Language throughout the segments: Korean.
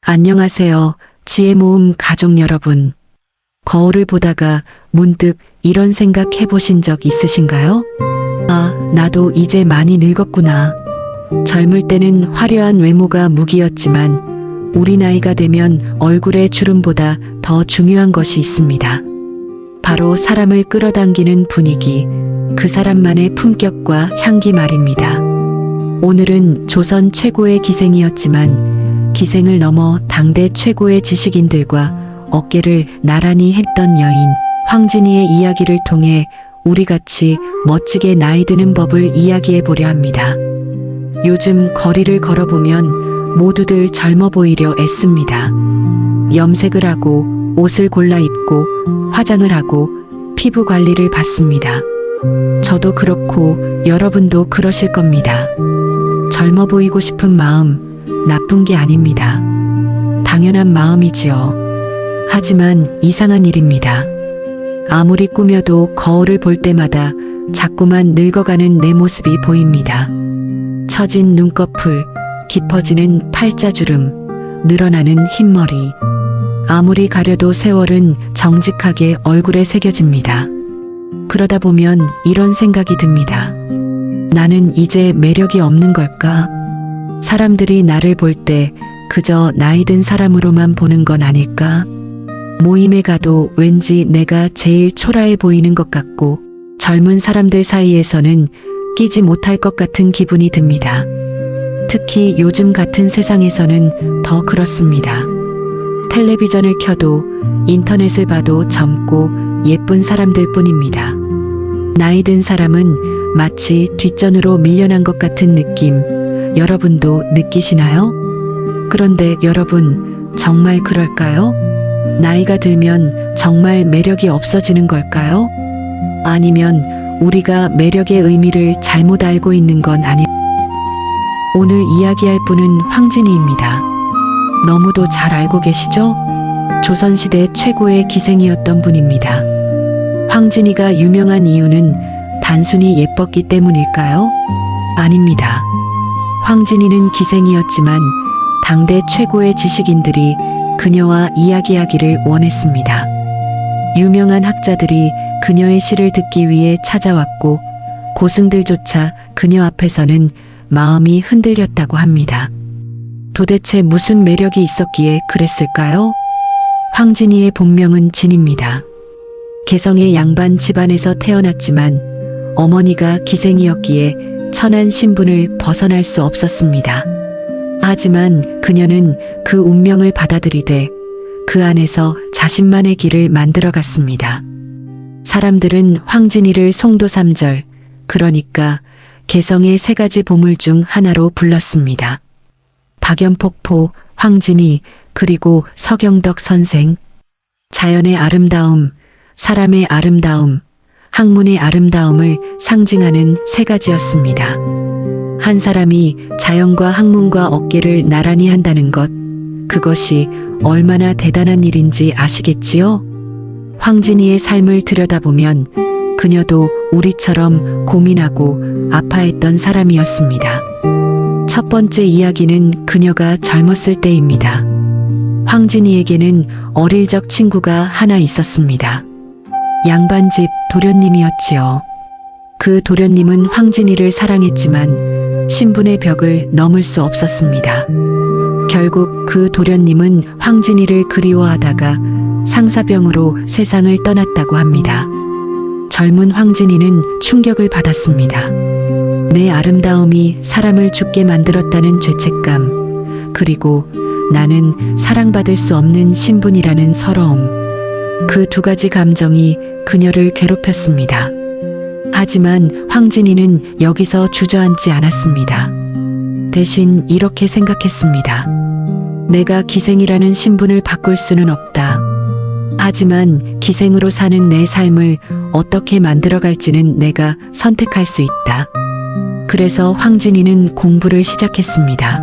안녕하세요. 지혜모음 가족 여러분. 거울을 보다가 문득 이런 생각 해보신 적 있으신가요? 아, 나도 이제 많이 늙었구나. 젊을 때는 화려한 외모가 무기였지만 우리 나이가 되면 얼굴의 주름보다 더 중요한 것이 있습니다. 바로 사람을 끌어당기는 분위기, 그 사람만의 품격과 향기 말입니다. 오늘은 조선 최고의 기생이었지만 기생을 넘어 당대 최고의 지식인들과 어깨를 나란히 했던 여인 황진이의 이야기를 통해 우리 같이 멋지게 나이 드는 법을 이야기해 보려 합니다. 요즘 거리를 걸어보면 모두들 젊어 보이려 애씁니다. 염색을 하고 옷을 골라 입고 화장을 하고 피부 관리를 받습니다. 저도 그렇고 여러분도 그러실 겁니다. 젊어 보이고 싶은 마음 나쁜 게 아닙니다. 당연한 마음이지요. 하지만 이상한 일입니다. 아무리 꾸며도 거울을 볼 때마다 자꾸만 늙어가는 내 모습이 보입니다. 처진 눈꺼풀, 깊어지는 팔자주름, 늘어나는 흰머리. 아무리 가려도 세월은 정직하게 얼굴에 새겨집니다. 그러다 보면 이런 생각이 듭니다. 나는 이제 매력이 없는 걸까? 사람들이 나를 볼 때 그저 나이 든 사람으로만 보는 건 아닐까? 모임에 가도 왠지 내가 제일 초라해 보이는 것 같고 젊은 사람들 사이에서는 끼지 못할 것 같은 기분이 듭니다. 특히 요즘 같은 세상에서는 더 그렇습니다. 텔레비전을 켜도 인터넷을 봐도 젊고 예쁜 사람들 뿐입니다. 나이 든 사람은 마치 뒷전으로 밀려난 것 같은 느낌, 여러분도 느끼시나요? 그런데 여러분, 정말 그럴까요? 나이가 들면 정말 매력이 없어지는 걸까요? 아니면 우리가 매력의 의미를 잘못 알고 있는 건 아닐까요? 오늘 이야기할 분은 황진이입니다. 너무도 잘 알고 계시죠? 조선시대 최고의 기생이었던 분입니다. 황진이가 유명한 이유는 단순히 예뻤기 때문일까요? 아닙니다. 황진이는 기생이었지만 당대 최고의 지식인들이 그녀와 이야기하기를 원했습니다. 유명한 학자들이 그녀의 시를 듣기 위해 찾아왔고 고승들조차 그녀 앞에서는 마음이 흔들렸다고 합니다. 도대체 무슨 매력이 있었기에 그랬을까요? 황진이의 본명은 진입니다. 개성의 양반 집안에서 태어났지만 어머니가 기생이었기에 천한 신분을 벗어날 수 없었습니다. 하지만 그녀는 그 운명을 받아들이되 그 안에서 자신만의 길을 만들어갔습니다. 사람들은 황진이를 송도삼절, 그러니까 개성의 세 가지 보물 중 하나로 불렀습니다. 박연폭포, 황진이, 그리고 서경덕 선생. 자연의 아름다움, 사람의 아름다움, 학문의 아름다움을 상징하는 세 가지였습니다. 한 사람이 자연과 학문과 어깨를 나란히 한다는 것, 그것이 얼마나 대단한 일인지 아시겠지요? 황진이의 삶을 들여다보면 그녀도 우리처럼 고민하고 아파했던 사람이었습니다. 첫 번째 이야기는 그녀가 젊었을 때입니다. 황진이에게는 어릴 적 친구가 하나 있었습니다. 양반집 도련님이었지요. 그 도련님은 황진이를 사랑했지만 신분의 벽을 넘을 수 없었습니다. 결국 그 도련님은 황진이를 그리워하다가 상사병으로 세상을 떠났다고 합니다. 젊은 황진이는 충격을 받았습니다. 내 아름다움이 사람을 죽게 만들었다는 죄책감, 그리고 나는 사랑받을 수 없는 신분이라는 서러움, 그 두 가지 감정이 그녀를 괴롭혔습니다. 하지만 황진이는 여기서 주저앉지 않았습니다. 대신 이렇게 생각했습니다. 내가 기생이라는 신분을 바꿀 수는 없다. 하지만 기생으로 사는 내 삶을 어떻게 만들어갈지는 내가 선택할 수 있다. 그래서 황진이는 공부를 시작했습니다.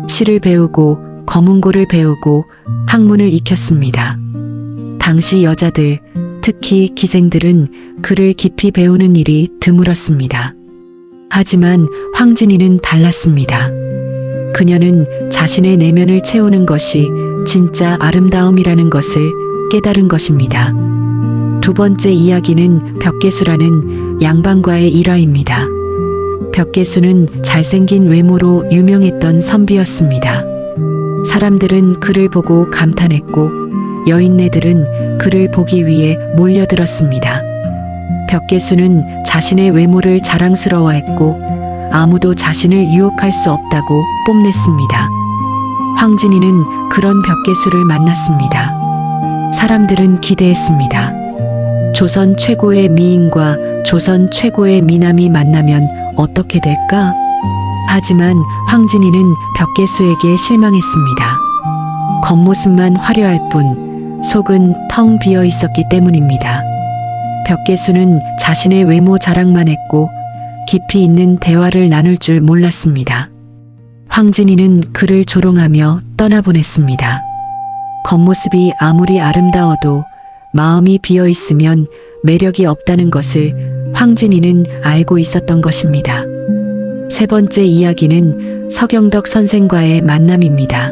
시를 배우고 검은고를 배우고 학문을 익혔습니다. 당시 여자들, 특히 기생들은 글을 깊이 배우는 일이 드물었습니다. 하지만 황진이는 달랐습니다. 그녀는 자신의 내면을 채우는 것이 진짜 아름다움이라는 것을 깨달은 것입니다. 두 번째 이야기는 벽계수라는 양반과의 일화입니다. 벽계수는 잘생긴 외모로 유명했던 선비였습니다. 사람들은 그를 보고 감탄했고 여인네들은 그를 보기 위해 몰려들었습니다. 벽계수는 자신의 외모를 자랑스러워했고 아무도 자신을 유혹할 수 없다고 뽐냈습니다. 황진이는 그런 벽계수를 만났습니다. 사람들은 기대했습니다. 조선 최고의 미인과 조선 최고의 미남이 만나면 어떻게 될까? 하지만 황진이는 벽계수에게 실망했습니다. 겉모습만 화려할 뿐 속은 텅 비어 있었기 때문입니다. 벽계수는 자신의 외모 자랑만 했고 깊이 있는 대화를 나눌 줄 몰랐습니다. 황진이는 그를 조롱하며 떠나보냈습니다. 겉모습이 아무리 아름다워도 마음이 비어 있으면 매력이 없다는 것을 황진이는 알고 있었던 것입니다. 세 번째 이야기는 서경덕 선생과의 만남입니다.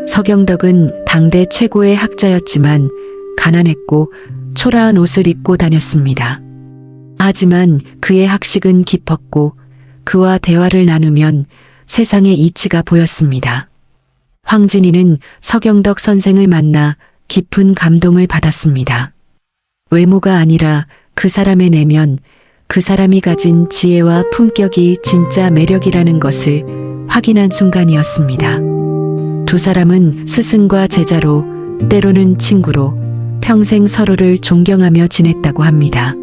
서경덕은 당대 최고의 학자였지만 가난했고 초라한 옷을 입고 다녔습니다. 하지만 그의 학식은 깊었고 그와 대화를 나누면 세상의 이치가 보였습니다. 황진이는 서경덕 선생을 만나 깊은 감동을 받았습니다. 외모가 아니라 그 사람의 내면, 그 사람이 가진 지혜와 품격이 진짜 매력이라는 것을 확인한 순간이었습니다. 두 사람은 스승과 제자로, 때로는 친구로 평생 서로를 존경하며 지냈다고 합니다.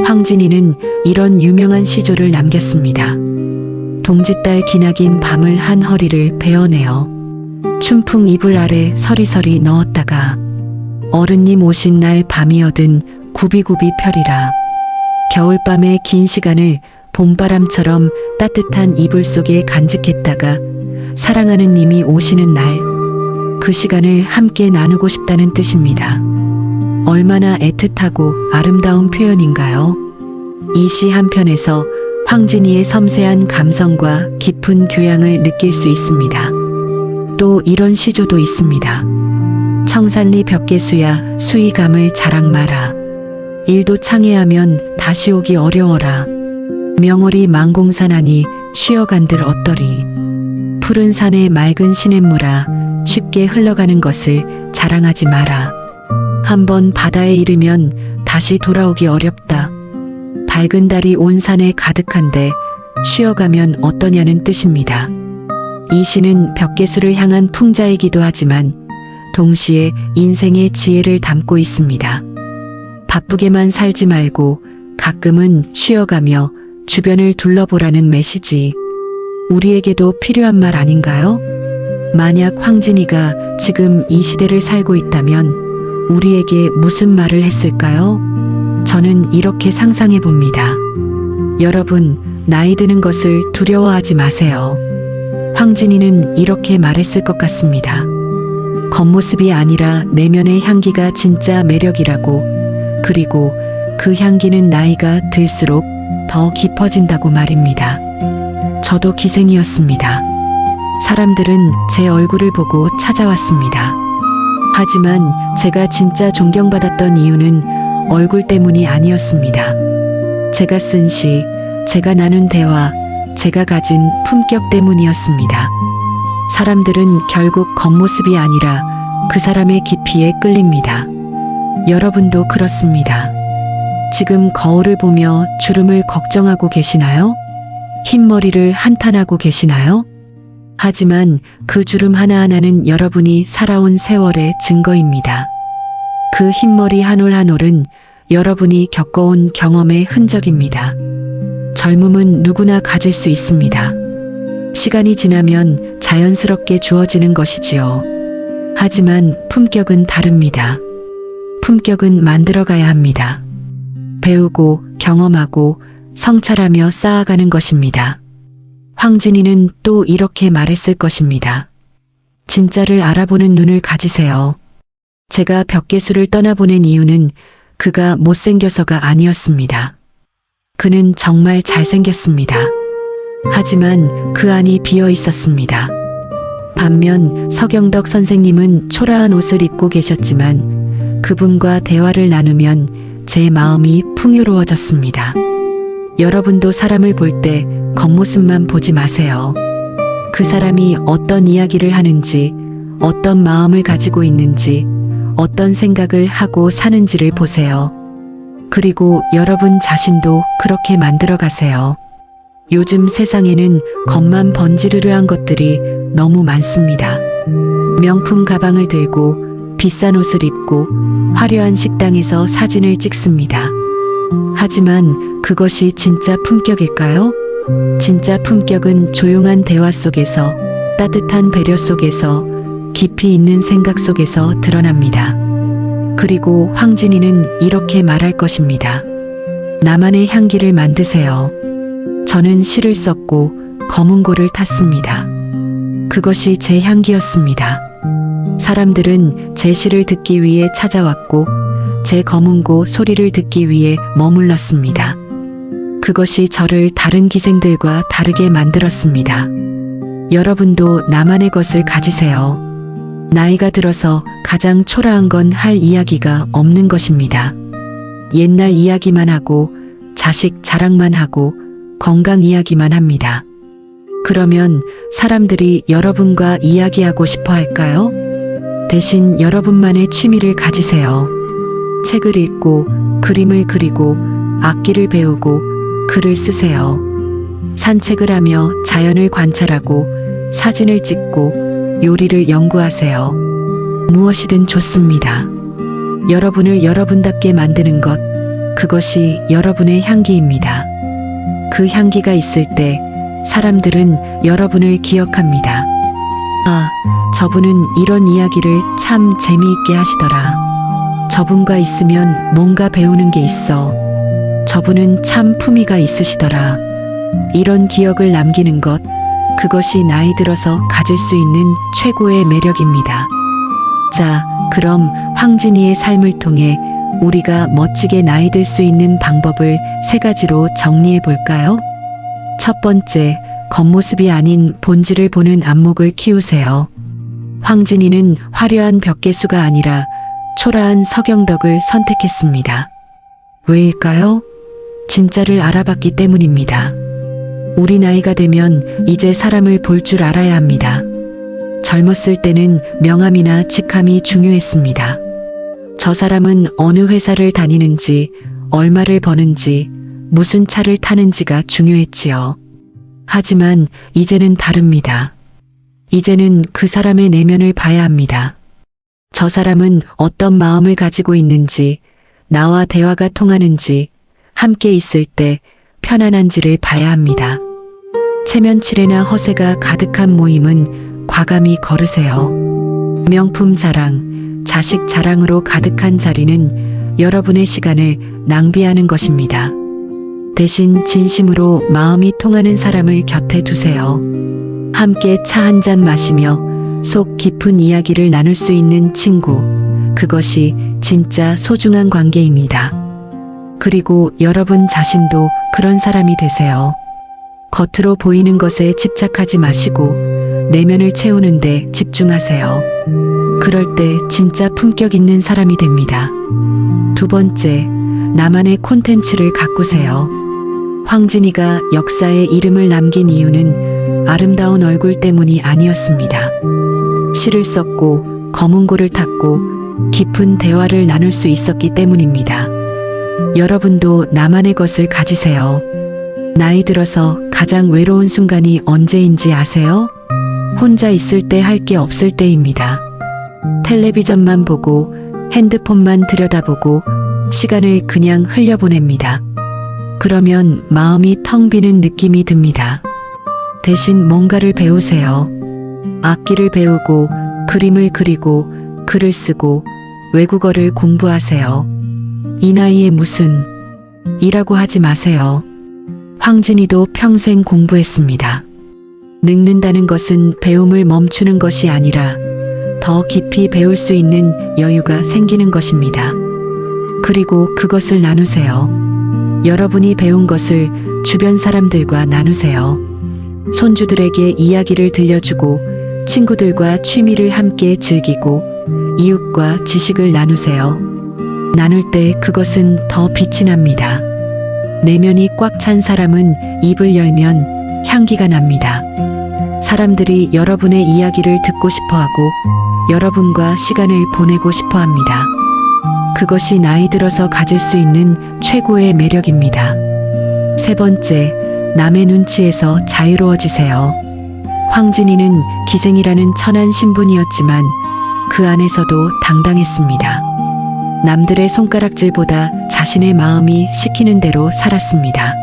황진이는 이런 유명한 시조를 남겼습니다. 동짓달 기나긴 밤을 한 허리를 베어내어 춘풍 이불 아래 서리서리 넣었다가 어른님 오신 날 밤이어든 굽이굽이 펴리라. 겨울밤의 긴 시간을 봄바람처럼 따뜻한 이불 속에 간직했다가 사랑하는 님이 오시는 날 그 시간을 함께 나누고 싶다는 뜻입니다. 얼마나 애틋하고 아름다운 표현인가요? 이 시 한편에서 황진이의 섬세한 감성과 깊은 교양을 느낄 수 있습니다. 또 이런 시조도 있습니다. 청산리 벽계수야 수위감을 자랑 마라. 일도 창해하면 다시 오기 어려워라. 명월이 망공산하니 쉬어간들 어떠리. 푸른 산의 맑은 시냇물아 쉽게 흘러가는 것을 자랑하지 마라. 한번 바다에 이르면 다시 돌아오기 어렵다. 밝은 달이 온 산에 가득한데 쉬어가면 어떠냐는 뜻입니다. 이 시는 벽계수를 향한 풍자이기도 하지만 동시에 인생의 지혜를 담고 있습니다. 바쁘게만 살지 말고 가끔은 쉬어가며 주변을 둘러보라는 메시지. 우리에게도 필요한 말 아닌가요? 만약 황진이가 지금 이 시대를 살고 있다면 우리에게 무슨 말을 했을까요? 저는 이렇게 상상해 봅니다. 여러분, 나이 드는 것을 두려워하지 마세요. 황진이는 이렇게 말했을 것 같습니다. 겉모습이 아니라 내면의 향기가 진짜 매력이라고, 그리고 그 향기는 나이가 들수록 더 깊어진다고 말입니다. 저도 기생이었습니다. 사람들은 제 얼굴을 보고 찾아왔습니다. 하지만 제가 진짜 존경받았던 이유는 얼굴 때문이 아니었습니다. 제가 쓴 시, 제가 나눈 대화, 제가 가진 품격 때문이었습니다. 사람들은 결국 겉모습이 아니라 그 사람의 깊이에 끌립니다. 여러분도 그렇습니다. 지금 거울을 보며 주름을 걱정하고 계시나요? 흰머리를 한탄하고 계시나요? 하지만 그 주름 하나하나는 여러분이 살아온 세월의 증거입니다. 그 흰머리 한 올 한 올은 여러분이 겪어온 경험의 흔적입니다. 젊음은 누구나 가질 수 있습니다. 시간이 지나면 자연스럽게 주어지는 것이지요. 하지만 품격은 다릅니다. 품격은 만들어가야 합니다. 배우고 경험하고 성찰하며 쌓아가는 것입니다. 황진이는 또 이렇게 말했을 것입니다. 진짜를 알아보는 눈을 가지세요. 제가 벽계수를 떠나보낸 이유는 그가 못생겨서가 아니었습니다. 그는 정말 잘생겼습니다. 하지만 그 안이 비어 있었습니다. 반면 서경덕 선생님은 초라한 옷을 입고 계셨지만 그분과 대화를 나누면 제 마음이 풍요로워졌습니다. 여러분도 사람을 볼 때 겉모습만 보지 마세요. 그 사람이 어떤 이야기를 하는지, 어떤 마음을 가지고 있는지, 어떤 생각을 하고 사는지를 보세요. 그리고 여러분 자신도 그렇게 만들어 가세요. 요즘 세상에는 겉만 번지르르한 것들이 너무 많습니다. 명품 가방을 들고 비싼 옷을 입고 화려한 식당에서 사진을 찍습니다. 하지만 그것이 진짜 품격일까요? 진짜 품격은 조용한 대화 속에서, 따뜻한 배려 속에서, 깊이 있는 생각 속에서 드러납니다. 그리고 황진이는 이렇게 말할 것입니다. 나만의 향기를 만드세요. 저는 시를 썼고 검은고를 탔습니다. 그것이 제 향기였습니다. 사람들은 제 시를 듣기 위해 찾아왔고 제 검은고 소리를 듣기 위해 머물렀습니다. 그것이 저를 다른 기생들과 다르게 만들었습니다. 여러분도 나만의 것을 가지세요. 나이가 들어서 가장 초라한 건 할 이야기가 없는 것입니다. 옛날 이야기만 하고 자식 자랑만 하고 건강 이야기만 합니다. 그러면 사람들이 여러분과 이야기하고 싶어 할까요? 대신 여러분만의 취미를 가지세요. 책을 읽고 그림을 그리고 악기를 배우고 글을 쓰세요. 산책을 하며 자연을 관찰하고 사진을 찍고 요리를 연구하세요. 무엇이든 좋습니다. 여러분을 여러분답게 만드는 것, 그것이 여러분의 향기입니다. 그 향기가 있을 때 사람들은 여러분을 기억합니다. 아, 저분은 이런 이야기를 참 재미있게 하시더라. 저분과 있으면 뭔가 배우는 게 있어. 저분은 참 품위가 있으시더라. 이런 기억을 남기는 것, 그것이 나이 들어서 가질 수 있는 최고의 매력입니다. 자, 그럼 황진이의 삶을 통해 우리가 멋지게 나이 들 수 있는 방법을 3가지로 정리해 볼까요? 첫 번째, 겉모습이 아닌 본질을 보는 안목을 키우세요. 황진이는 화려한 벽계수가 아니라 초라한 서경덕을 선택했습니다. 왜일까요? 진짜를 알아봤기 때문입니다. 우리 나이가 되면 이제 사람을 볼 줄 알아야 합니다. 젊었을 때는 명함이나 직함이 중요했습니다. 저 사람은 어느 회사를 다니는지, 얼마를 버는지, 무슨 차를 타는지가 중요했지요. 하지만 이제는 다릅니다. 이제는 그 사람의 내면을 봐야 합니다. 저 사람은 어떤 마음을 가지고 있는지, 나와 대화가 통하는지, 함께 있을 때 편안한지를 봐야 합니다. 체면치레나 허세가 가득한 모임은 과감히 거르세요. 명품 자랑, 자식 자랑으로 가득한 자리는 여러분의 시간을 낭비하는 것입니다. 대신 진심으로 마음이 통하는 사람을 곁에 두세요. 함께 차 한 잔 마시며 속 깊은 이야기를 나눌 수 있는 친구, 그것이 진짜 소중한 관계입니다. 그리고 여러분 자신도 그런 사람이 되세요. 겉으로 보이는 것에 집착하지 마시고 내면을 채우는 데 집중하세요. 그럴 때 진짜 품격 있는 사람이 됩니다. 두 번째, 나만의 콘텐츠를 가꾸세요. 황진이가 역사에 이름을 남긴 이유는 아름다운 얼굴 때문이 아니었습니다. 시를 썼고 검은고를 탔고 깊은 대화를 나눌 수 있었기 때문입니다. 여러분도 나만의 것을 가지세요. 나이 들어서 가장 외로운 순간이 언제인지 아세요? 혼자 있을 때 할 게 없을 때입니다. 텔레비전만 보고 핸드폰만 들여다보고 시간을 그냥 흘려보냅니다. 그러면 마음이 텅 비는 느낌이 듭니다. 대신 뭔가를 배우세요. 악기를 배우고 그림을 그리고 글을 쓰고 외국어를 공부하세요. 이 나이에 무슨 이라고 하지 마세요. 황진이도 평생 공부했습니다. 늙는다는 것은 배움을 멈추는 것이 아니라 더 깊이 배울 수 있는 여유가 생기는 것입니다. 그리고 그것을 나누세요. 여러분이 배운 것을 주변 사람들과 나누세요. 손주들에게 이야기를 들려주고 친구들과 취미를 함께 즐기고 이웃과 지식을 나누세요. 나눌 때 그것은 더 빛이 납니다. 내면이 꽉 찬 사람은 입을 열면 향기가 납니다. 사람들이 여러분의 이야기를 듣고 싶어 하고 여러분과 시간을 보내고 싶어 합니다. 그것이 나이 들어서 가질 수 있는 최고의 매력입니다. 세 번째, 남의 눈치에서 자유로워지세요. 황진이는 기생이라는 천한 신분이었지만 그 안에서도 당당했습니다. 남들의 손가락질보다 자신의 마음이 시키는 대로 살았습니다.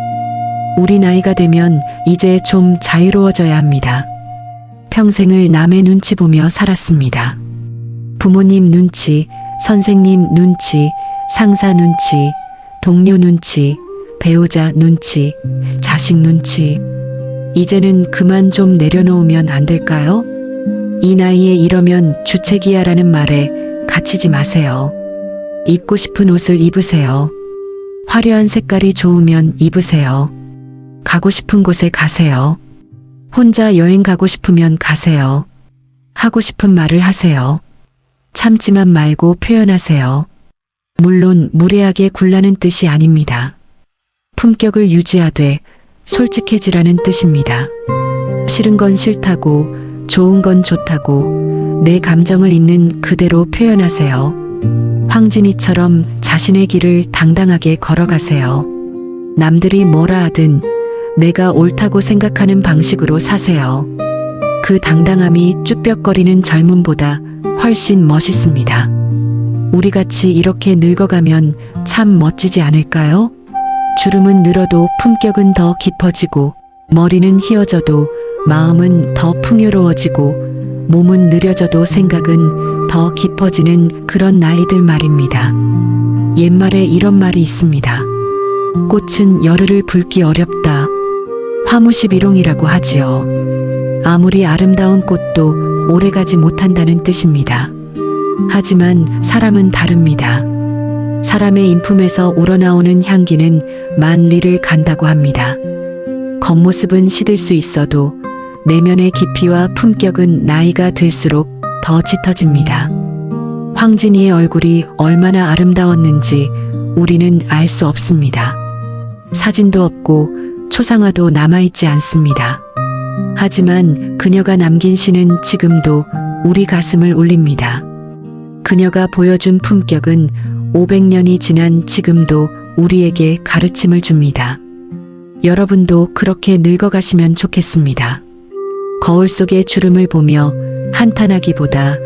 우리 나이가 되면 이제 좀 자유로워져야 합니다. 평생을 남의 눈치 보며 살았습니다. 부모님 눈치, 선생님 눈치, 상사 눈치, 동료 눈치, 배우자 눈치, 자식 눈치. 이제는 그만 좀 내려놓으면 안 될까요? 이 나이에 이러면 주책이야라는 말에 갇히지 마세요. 입고 싶은 옷을 입으세요. 화려한 색깔이 좋으면 입으세요. 가고 싶은 곳에 가세요. 혼자 여행 가고 싶으면 가세요. 하고 싶은 말을 하세요. 참지만 말고 표현하세요. 물론 무례하게 굴라는 뜻이 아닙니다. 품격을 유지하되 솔직해지라는 뜻입니다. 싫은 건 싫다고, 좋은 건 좋다고, 내 감정을 있는 그대로 표현하세요. 황진이처럼 자신의 길을 당당하게 걸어가세요. 남들이 뭐라 하든 내가 옳다고 생각하는 방식으로 사세요. 그 당당함이 쭈뼛거리는 젊음보다 훨씬 멋있습니다. 우리같이 이렇게 늙어가면 참 멋지지 않을까요? 주름은 늘어도 품격은 더 깊어지고 머리는 휘어져도 마음은 더 풍요로워지고 몸은 느려져도 생각은 더 깊어지는 그런 나이들 말입니다. 옛말에 이런 말이 있습니다. 꽃은 열흘을 붉기 어렵다. 화무시비롱이라고 하지요. 아무리 아름다운 꽃도 오래가지 못한다는 뜻입니다. 하지만 사람은 다릅니다. 사람의 인품에서 우러나오는 향기는 만리를 간다고 합니다. 겉모습은 시들 수 있어도 내면의 깊이와 품격은 나이가 들수록 더 짙어집니다. 황진이의 얼굴이 얼마나 아름다웠는지 우리는 알 수 없습니다. 사진도 없고 초상화도 남아있지 않습니다. 하지만 그녀가 남긴 시는 지금도 우리 가슴을 울립니다. 그녀가 보여준 품격은 500년이 지난 지금도 우리에게 가르침을 줍니다. 여러분도 그렇게 늙어가시면 좋겠습니다. 거울 속의 주름을 보며 한탄하기보다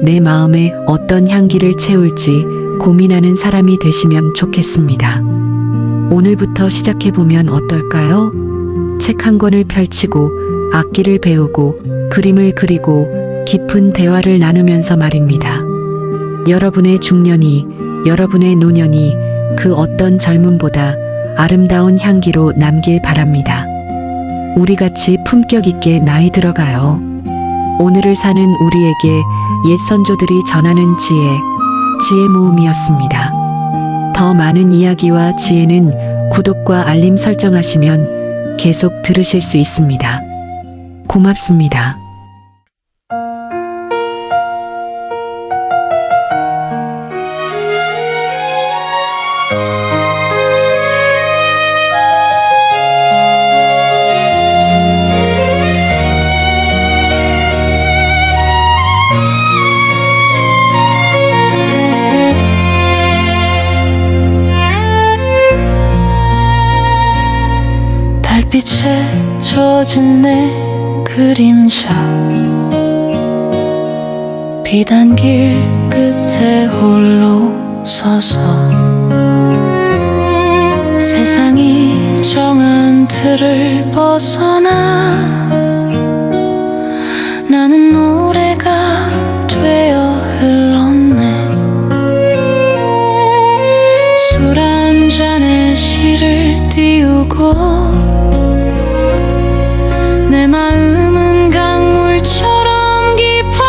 내 마음에 어떤 향기를 채울지 고민하는 사람이 되시면 좋겠습니다. 오늘부터 시작해보면 어떨까요? 책 한 권을 펼치고 악기를 배우고 그림을 그리고 깊은 대화를 나누면서 말입니다. 여러분의 중년이, 여러분의 노년이 그 어떤 젊음보다 아름다운 향기로 남길 바랍니다. 우리같이 품격 있게 나이 들어가요. 오늘을 사는 우리에게 옛 선조들이 전하는 지혜 모음이었습니다. 더 많은 이야기와 지혜는 구독과 알림 설정하시면 계속 들으실 수 있습니다. 고맙습니다. 달빛에 젖은 내 그림자 비단길 끝에 홀로 서서 세상이 정한 틀을 벗어나 나는 노래가 되어 흘렀네. 술 한 잔에 시를 띄우고 내 마음은 강물처럼 깊었네.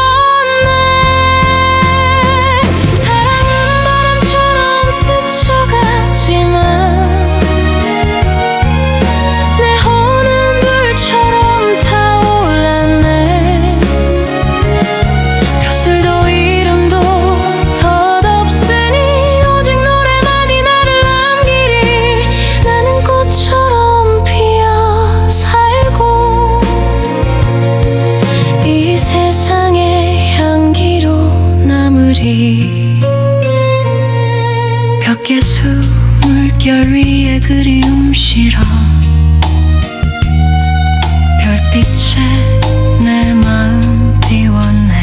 사랑은 바람처럼 스쳐갔지만 내 혼은 불처럼 빛이 벽계수 물결 위에 그리움 실어 별빛에 내 마음 띄웠네.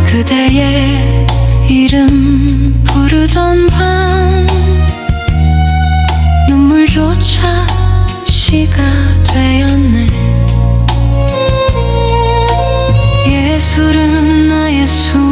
그대의 이름 부르던 밤 눈물조차 시가 되었네. 예술은 나의 숨